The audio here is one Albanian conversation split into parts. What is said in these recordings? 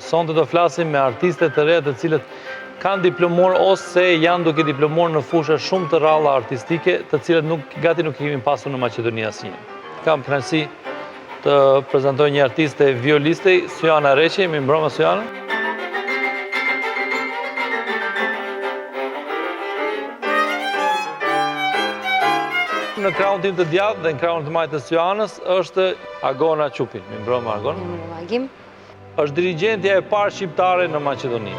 Sonte do flasim me artiste të re të cilët kanë diplomor ose janë duke diplomor në fusha shumë të rralla artistike, të cilët gati nuk kemi pasur në Maqedoni asnjë. Kam kënaqësi të prezantoj një artiste violiste, Syana Reqi. Mi mbroma Syana. Në krahun tim të djathtë dhe në krahun të majtë të Syanës është Agona Qupi. Mi mbroma Agona. Mi mbroma Agim. Është dirigjentja e parë shqiptare në Maqedoni.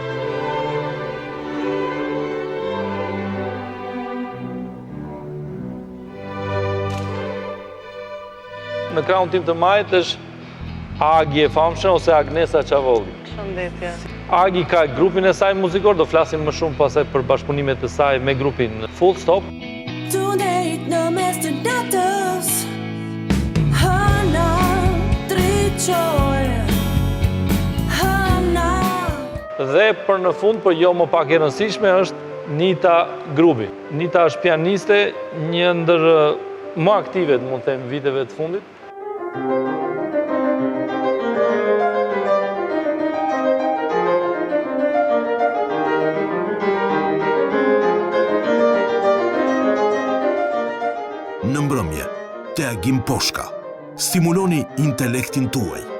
Në krahun tim të majtë është Agi e famshëm ose Agnesa Qavolli. Shëndetje. Agi ka grupin e saj muzikor, do flasim më shumë pasaj për bashkëpunimet e saj me grupin Full Stop. Në mes të natës, hëna triqoj, hëna. Dhe për në fund, për jo më pak e rëndësishme, është Nita Grubi. Nita është pianiste, një ndër më aktive, mund të them, viteve të fundit. Në mbrëmje, te Agim Poshka, stimuloni intelektin tuaj.